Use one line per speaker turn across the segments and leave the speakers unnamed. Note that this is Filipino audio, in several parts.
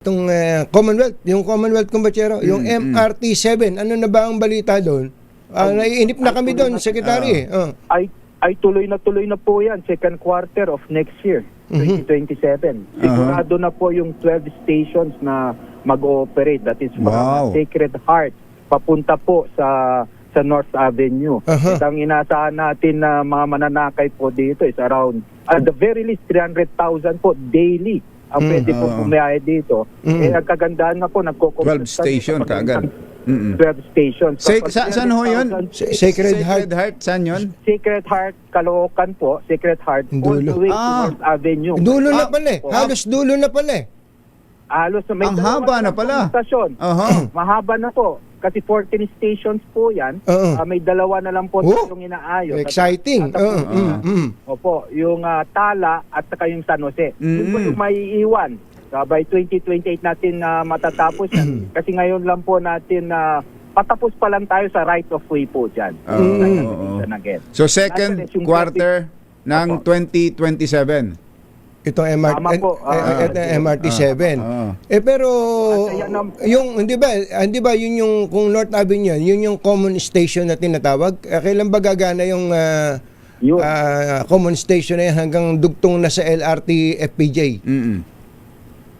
Itong Commonwealth, yung Commonwealth Kumbachero, yung MRT-7, ano na ba ang balita doon? Naiinip na kami doon, Secretary.
Ay tuloy na po yan, second quarter of next year, 2027. Sigurado na po yung 12 stations na mag-ooperate. That is from Sacred Heart, papunta po sa North Avenue. At ang inasahan natin na mga mananakay po dito is around, at the very least, 300,000 po daily ang pwede po bumiyahe dito. Eh, ang kagandahan nga po,
12 station kaagad.
12 stations.
Saan ho yun?
Sacred Heart.
Saan yun?
Sacred Heart, Caloocan po. Sacred Heart, all the way to North Avenue.
Dulo na pala eh. Halos dulo na pala eh.
Halos na may
ang haba na pala.
Stasyon. Mahaba na po. Kasi 14 stations po yan. May dalawa na lang po yung inaayos.
Exciting.
Opo, yung Tala at saka yung San Jose. Yun po yung maiiwan. By 2028 natin matatapos yan. Kasi ngayon lang po natin patapos pa lang tayo sa right of way po dyan.
So second quarter ng 2027.
Ito MRT-7. Pero yung hindi ba yun yung kung North Avenue yun yung common station na tinatawag? Kailan ba gagana yung common station na yan hanggang dugtong na sa LRT FPJ?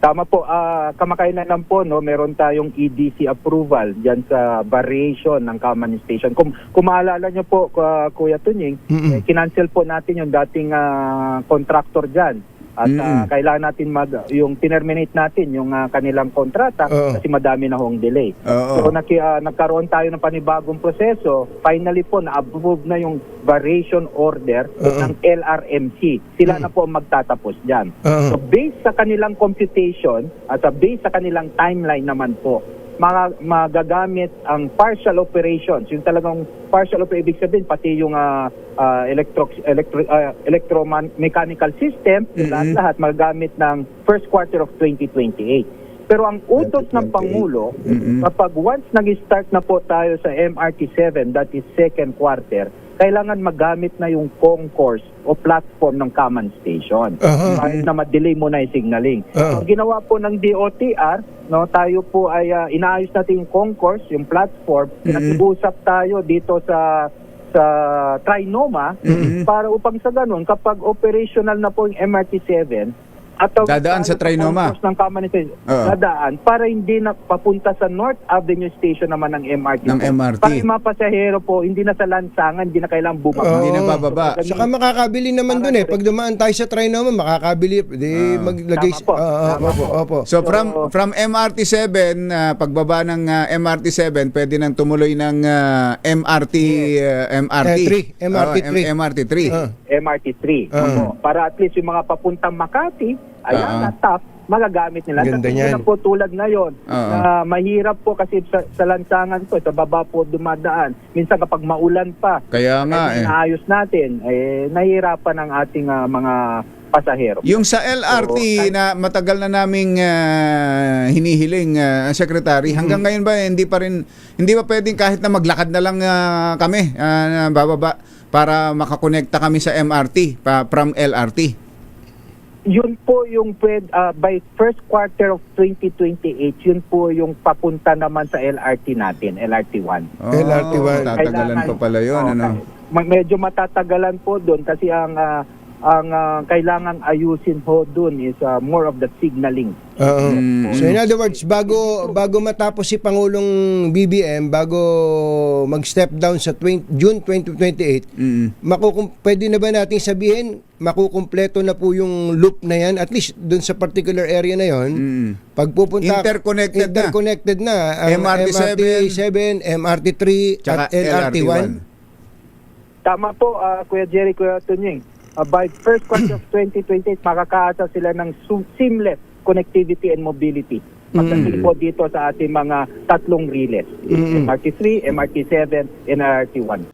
Tama po, kamakailan lang po, no, meron tayong EDC approval diyan sa variation ng common station. Kung maalala nyo po, Kuya Tunying, kinancel po natin yung dating contractor diyan. At kailangan natin yung tinerminate natin yung kanilang kontrata kasi madami na hong delay. So nagkaroon tayo ng panibagong proseso. Finally po na-approve na yung variation order ng LRMC. Sila na po ang magtatapos diyan. So based sa kanilang computation at based sa kanilang timeline naman po, magagamit ang partial operations. Yung talagang partial operation, ibig sabihin pati yung electromechanical system, lahat magagamit ng first quarter of 2028. Pero ang utos ng Pangulo, kapag once nag-start na po tayo sa MRT-7, that is second quarter, kailangan magamit na yung concourse o platform ng common station. Kahit na ma-delay mo na yung signaling. Ang ginawa po ng DOTR, no, tayo po ay inaayos natin yung concourse, yung platform, nag-usap tayo dito sa Trinoma para upang sa ganun, kapag operational na po yung MRT-7, at
dadaan sa Trinoma
ng common station, dadaan para hindi na papunta sa North Avenue Station naman ng MRT. Para yung mga pasahero po, hindi na sa lansangan, hindi na kailangang bumaba.
Hindi na bababa.
Saka makakabili naman doon eh. Pag dumaan tayo sa Trinoma, makakabili. Maglagay. Opo.
So from MRT-7, pagbaba ng MRT-7, pwede nang tumuloy ng MRT3.
MRT3. Para at least yung mga papuntang Makati, ayan, top, magagamit nila.
Ganda
Kasi
yan.
na po tulad ngayon, mahirap po kasi sa lansangan po, sa baba po dumadaan. Minsan kapag maulan pa,
kaya nga
naayos natin, nahihirapan ang ating mga pasahero.
Yung sa LRT na matagal na naming hinihiling, Secretary, hanggang ngayon ba hindi ba pwedeng kahit na maglakad na lang kami bababa para makakonekta kami sa MRT from LRT?
Yun po yung by first quarter of 2028, yun po yung papunta naman sa LRT natin, LRT1.
LRT1.
Tatagalan pa pala yun.
Medyo matatagalan po doon kasi ang kailangang ayusin ho doon is more of the signaling.
So in other words, bago matapos si Pangulong BBM, bago mag-step down sa June 2028, pwede na ba nating sabihin, makukumpleto na po yung loop na yan, at least doon sa particular area na yon, pag pupunta, interconnected na ang MRT-7, MRT-3, at LRT-1.
Tama po, Kuya Jerry, Kuya Tunying. By first quarter of 2028, makakaasa sila ng seamless connectivity and mobility. Pagdating po dito sa ating mga tatlong relays, MRT3, MRT7, and LRT1.